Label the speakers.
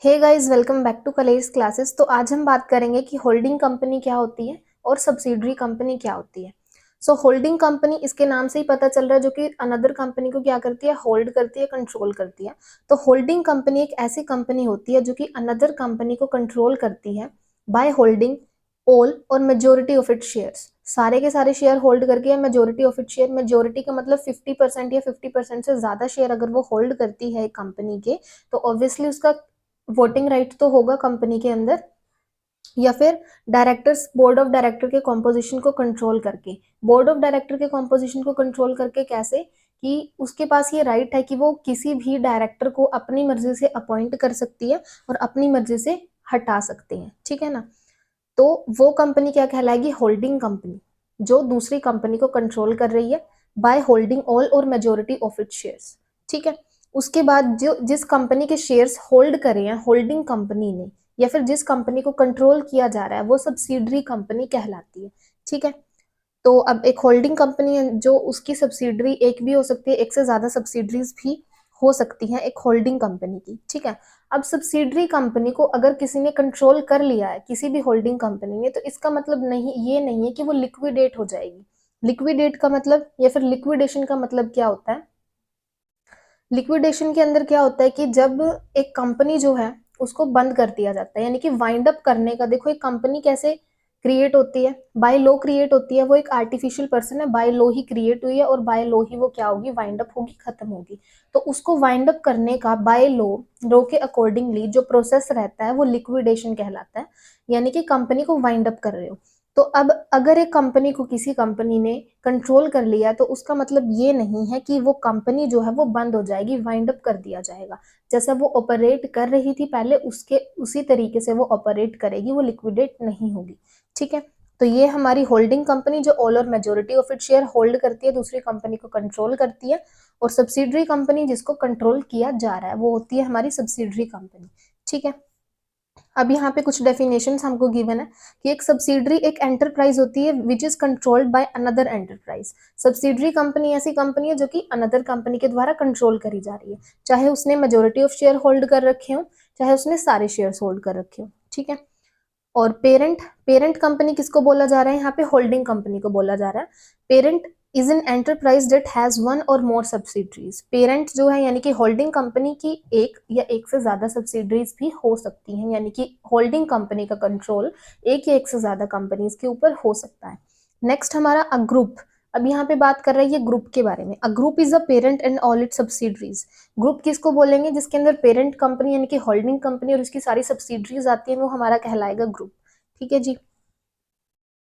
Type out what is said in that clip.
Speaker 1: Hey guys, welcome back to college classes. तो आज हम बात करेंगे कि होल्डिंग कंपनी क्या होती है और सब्सिडरी कंपनी क्या होती है। होल्डिंग कंपनी इसके नाम से ही पता चल रहा है, जो कि अनदर कंपनी को क्या करती है, होल्ड करती है, कंट्रोल करती है। तो होल्डिंग कंपनी एक ऐसी कंपनी होती है जो कि अनदर कंपनी को कंट्रोल करती है बाय होल्डिंग ऑल और मेजोरिटी ऑफ इट शेयर्स। सारे के सारे शेयर होल्ड करके, या majority of it share, majority का मतलब 50% या 50% से ज्यादा शेयर अगर वो होल्ड करती है कंपनी के, तो ऑब्वियसली उसका वोटिंग राइट तो होगा कंपनी के अंदर। या फिर डायरेक्टर्स, बोर्ड ऑफ डायरेक्टर के कॉम्पोजिशन को कंट्रोल करके। बोर्ड ऑफ डायरेक्टर के कॉम्पोजिशन को कंट्रोल करके कैसे, कि उसके पास ये राइट है कि वो किसी भी डायरेक्टर को अपनी मर्जी से अपॉइंट कर सकती है और अपनी मर्जी से हटा सकती है, ठीक है ना। तो वो कंपनी क्या कहलाएगी, होल्डिंग कंपनी, जो दूसरी कंपनी को कंट्रोल कर रही है बाय होल्डिंग ऑल और मेजोरिटी ऑफ इट शेयर्स, ठीक है। उसके बाद जो जिस कंपनी के शेयर्स होल्ड करे हैं होल्डिंग कंपनी ने, या फिर जिस कंपनी को कंट्रोल किया जा रहा है, वो सब्सिडरी कंपनी कहलाती है, ठीक है। तो अब एक होल्डिंग कंपनी है जो उसकी सब्सिडरी एक भी हो सकती है, एक से ज्यादा सब्सिडरीज भी हो सकती हैं एक होल्डिंग कंपनी की, ठीक है। अब सब्सिडरी कंपनी को अगर किसी ने कंट्रोल कर लिया है, किसी भी होल्डिंग कंपनी ने, तो इसका मतलब नहीं, ये नहीं है कि वो लिक्विडेट हो जाएगी। लिक्विडेट का मतलब, या फिर लिक्विडेशन का मतलब क्या होता है। लिक्विडेशन के अंदर क्या होता है कि जब एक कंपनी जो है उसको बंद कर दिया जाता है, यानी कि वाइंड अप करने का। देखो, एक कंपनी कैसे क्रिएट होती है, बाय लॉ क्रिएट होती है। वो एक आर्टिफिशियल पर्सन है, बाय लॉ ही क्रिएट हुई है, और बाय लॉ ही वो क्या होगी, वाइंड अप होगी, खत्म होगी। तो उसको वाइंड अप करने का बाय लॉ के अकॉर्डिंगली जो प्रोसेस रहता है वो लिक्विडेशन कहलाता है, यानी कि कंपनी को वाइंड अप कर रहे हो। तो अब अगर एक कंपनी को किसी कंपनी ने कंट्रोल कर लिया, तो उसका मतलब ये नहीं है कि वो कंपनी जो है वो बंद हो जाएगी, वाइंड अप कर दिया जाएगा। जैसा वो ऑपरेट कर रही थी पहले, उसके उसी तरीके से वो ऑपरेट करेगी, वो लिक्विडेट नहीं होगी, ठीक है। तो ये हमारी होल्डिंग कंपनी जो ऑल और majority of it share hold करती है, दूसरी कंपनी को कंट्रोल करती है। और सब्सिडरी कंपनी जिसको कंट्रोल किया जा रहा है, वो होती है हमारी सब्सिडरी कंपनी, ठीक है। अब यहाँ पे कुछ डेफिनेशन हमको गिवन है कि एक सब्सिडरी एक एंटरप्राइज होती है which is controlled by another enterprise. Subsidiary company ऐसी कंपनी है जो कि अनदर कंपनी के द्वारा कंट्रोल करी जा रही है, चाहे उसने मेजोरिटी ऑफ शेयर होल्ड कर रखे हो, चाहे उसने सारे शेयर होल्ड कर रखे हो, ठीक है। और पेरेंट, पेरेंट कंपनी किसको बोला जा रहा है, यहाँ पे होल्डिंग कंपनी को बोला जा रहा है। Parent is an enterprise that has one और मोर सब्सिडरीज। पेरेंट जो है, यानी कि होल्डिंग कंपनी की एक या एक से ज्यादा सब्सिडरीज भी हो सकती हैं, यानी कि होल्डिंग कंपनी का कंट्रोल एक या एक से ज्यादा कंपनीज के ऊपर हो सकता है। नेक्स्ट हमारा अ ग्रुप। अब यहाँ पे बात कर रही है ग्रुप के बारे में। A group is a parent and all it subsidiaries. Group किसको बोलेंगे, जिसके अंदर पेरेंट कंपनी यानी कि होल्डिंग कंपनी और उसकी सारी सब्सिडरीज आती है, वो हमारा कहलाएगा ग्रुप, ठीक है जी।